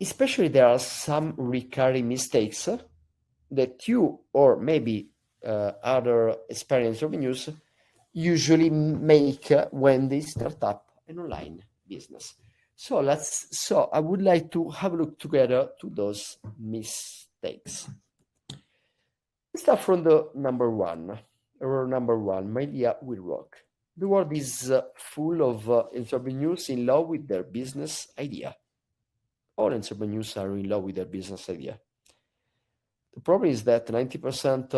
especially there are some recurring mistakes that you or maybe other experienced entrepreneurs usually make when they start up an online business. So I would like to have a look together to those mistakes. Let's start from the number one. Error number one: my idea will work. The world is full of entrepreneurs in love with their business idea. All entrepreneurs are in love with their business idea. The problem is that 90%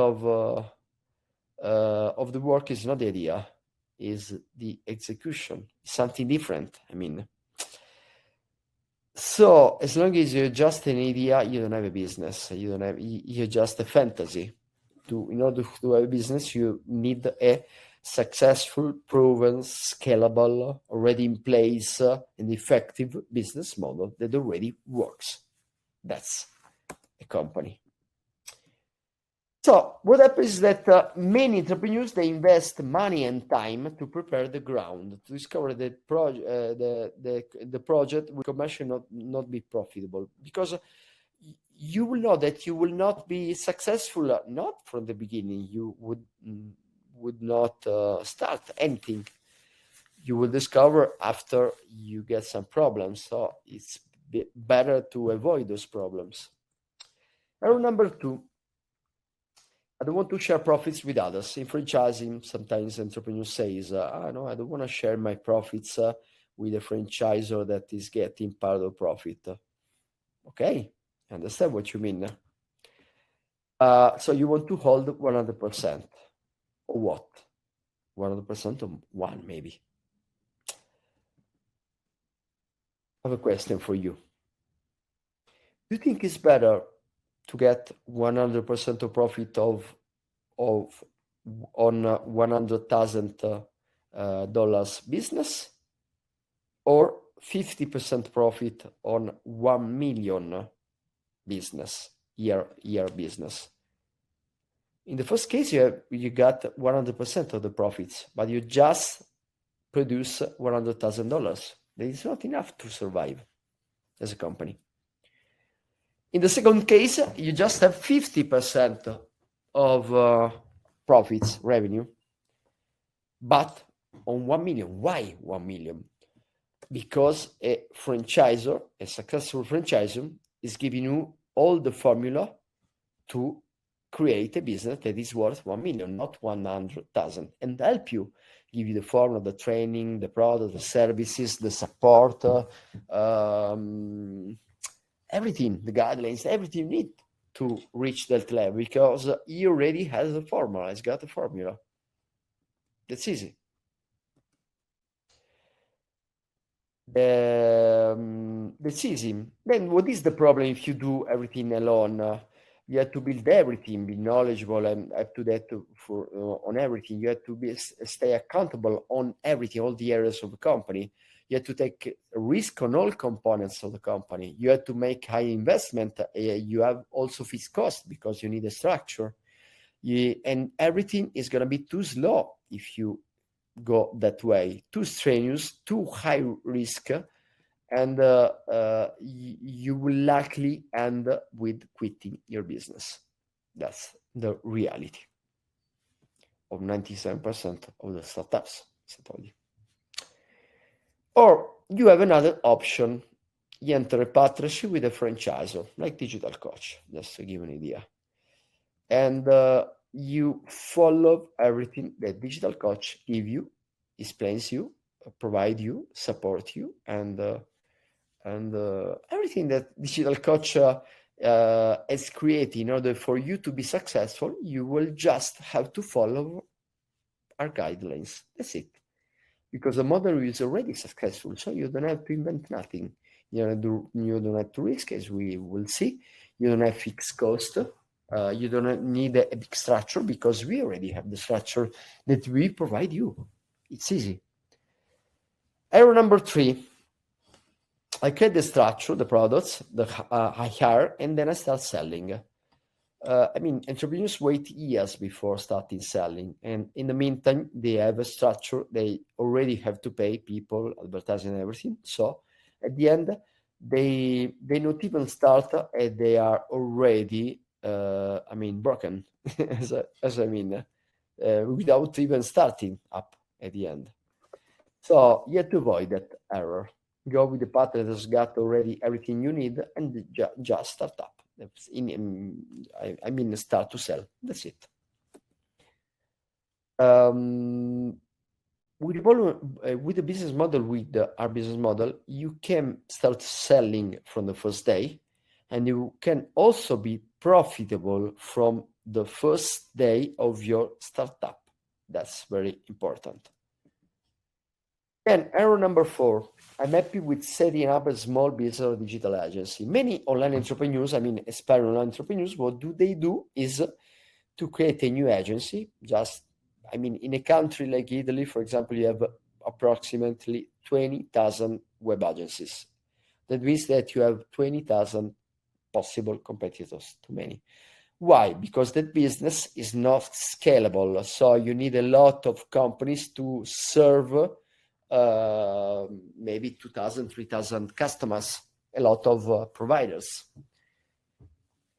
of the work is not the idea, is the execution, something different. I mean, so as long as you're just an idea, you don't have a business. You're just a fantasy. In order to have a business, you need a successful, proven, scalable, already in place, and effective business model that already works. That's a company. So what happens is that many entrepreneurs, they invest money and time to prepare the ground, to discover the project will commercially not be profitable, because you will know that you will not be successful, not from the beginning. You would not start anything. You will discover after you get some problems. So it's better to avoid those problems. Error number two: I don't want to share profits with others. In franchising, sometimes entrepreneurs say, no, I don't want to share my profits with a franchisor that is getting part of the profit. Okay, I understand what you mean. So you want to hold 100%. Or what? 100% of one, maybe. I have a question for you. Do you think it's better to get 100% of profit on $100,000 business, or 50% profit on 1 million business year business? In the first case, you got 100% of the profits, but you just produce $100,000. That is not enough to survive as a company. In the second case, you just have 50% of profits, revenue, but on 1 million. Why 1 million? Because a franchisor, a successful franchisor, is giving you all the formula to create a business that is worth 1 million, not 100,000, and help you, give you the formula, the training, the product, the services, the support, everything, the guidelines, everything you need to reach that level, because he already has the formula. He's got the formula. That's easy. That's easy. Then what is the problem if you do everything alone? You have to build everything, be knowledgeable and up to date on everything. You have to stay accountable on everything, all the areas of the company. You have to take risk on all components of the company. You have to make high investment. You have also fixed costs because you need a structure. And everything is going to be too slow if you go that way, too strenuous, too high risk, and you will likely end with quitting your business. That's the reality of 97% of the startups, as I told you. Or you have another option. You enter a partnership with a franchisor, like Digital Coach, just to give an idea. And you follow everything that Digital Coach give you, explains you, provide you, support you, and everything that Digital Coach has created in order for you to be successful. You will just have to follow our guidelines. That's it. Because the model is already successful, so you don't have to invent nothing. You don't have to risk, as we will see. You don't have fixed cost. You don't need a big structure, because we already have the structure that we provide you. It's easy. Error number 3. I create the structure, the products, I hire, and then I start selling. Entrepreneurs wait years before starting selling. And in the meantime, they have a structure. They already have to pay people, advertising, and everything. So at the end, they not even start and they are already broken without even starting up at the end. So you have to avoid that error. Go with the path that has got already everything you need and just start up. Start to sell. That's it. With the business model, with our business model, you can start selling from the first day, and you can also be profitable from the first day of your startup. That's very important. And error number 4, I'm happy with setting up a small business or digital agency. Many online entrepreneurs, aspiring online entrepreneurs, what they do is to create a new agency. In a country like Italy, for example, you have approximately 20,000 web agencies. That means that you have 20,000 possible competitors, too many. Why? Because that business is not scalable. So you need a lot of companies to serve maybe 2,000, 3,000 customers, a lot of providers.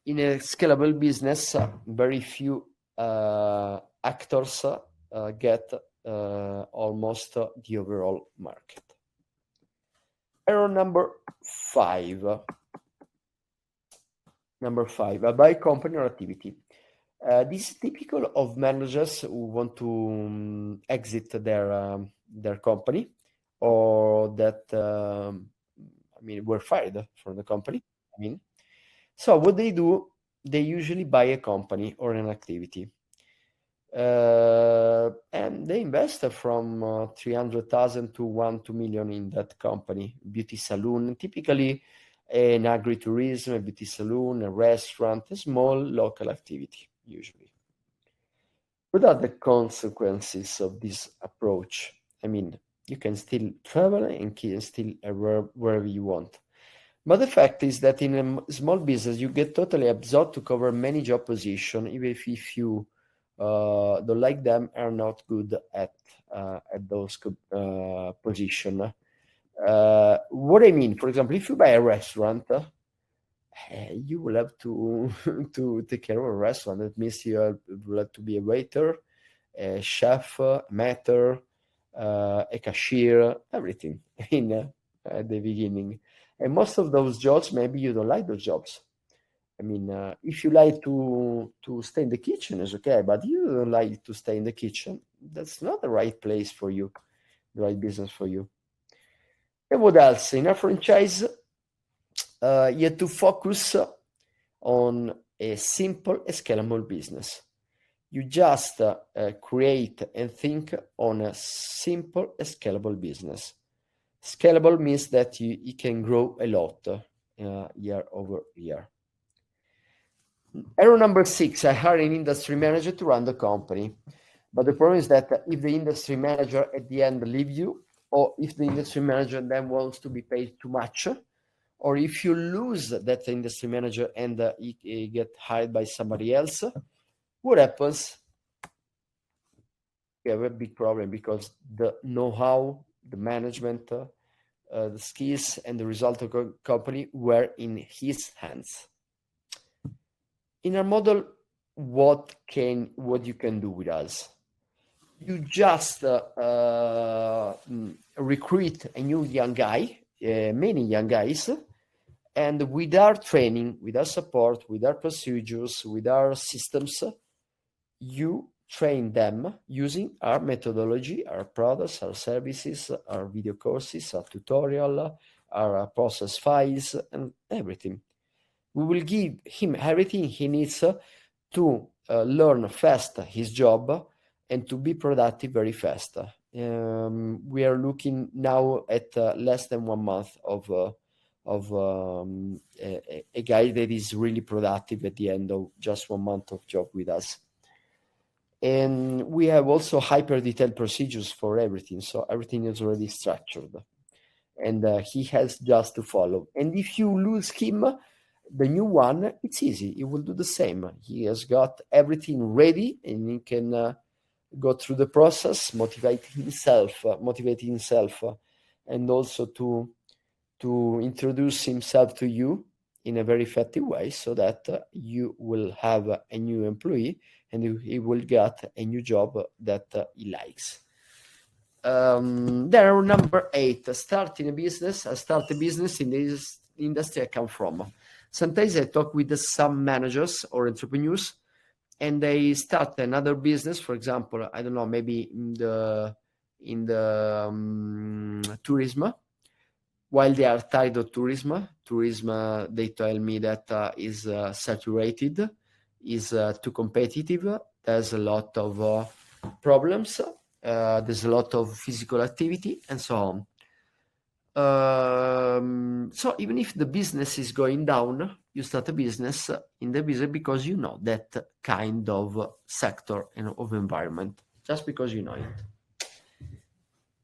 In a scalable business, very few actors get almost the overall market. Error number 5. Buy company or activity. This is typical of managers who want to exit their company, or that were fired from the company. So what they do, they usually buy a company or an activity, and they invest from 300,000 to 1-2 million in that company. Beauty salon, typically an agritourism, a beauty salon, a restaurant, a small local activity, usually. What are the consequences of this approach? You can still travel and can still wherever you want. But the fact is that in a small business, you get totally absorbed to cover many job positions, even if you don't like them, are not good at those positions. What I mean, for example, if you buy a restaurant, you will have to take care of a restaurant. That means you will have to be a waiter, a chef, a maître, a cashier, everything at the beginning. And most of those jobs, maybe you don't like those jobs. If you like to stay in the kitchen, it's okay, but you don't like to stay in the kitchen, that's not the right place for you, the right business for you. And what else? In a franchise, you have to focus on a simple, scalable business. You just create and think on a simple, scalable business. Scalable means that you can grow a lot year over year. Error number 6, I hire an industry manager to run the company. But the problem is that if the industry manager at the end leaves you, or if the industry manager then wants to be paid too much, or if you lose that industry manager and he get hired by somebody else, what happens? You have a big problem, because the know-how, the management, the skills, and the result of the company were in his hands. In our model, what you can do with us? You just recruit a new young guy, many young guys, and with our training, with our support, with our procedures, with our systems, you train them using our methodology, our products, our services, our video courses, our tutorial, our process files, and everything. We will give him everything he needs to learn fast his job and to be productive very fast. We are looking now at less than 1 month of a guy that is really productive at the end of just 1 month of job with us. And we have also hyper detailed procedures for everything. So everything is already structured, and he has just to follow. And if you lose him, the new one, it's easy. He will do the same. He has got everything ready, and he can go through the process, motivate himself, and also to to introduce himself to you in a very effective way, so that you will have a new employee and he will get a new job that he likes. There, number 8, starting a business. I start a business in this industry I come from. Sometimes I talk with some managers or entrepreneurs, and they start another business. For example, I don't know, maybe in the tourism. While they are tired of tourism, they tell me that is saturated, is too competitive. There's a lot of problems. There's a lot of physical activity and so on. So even if the business is going down, you start a business in the business because you know that kind of sector and of environment, just because you know it.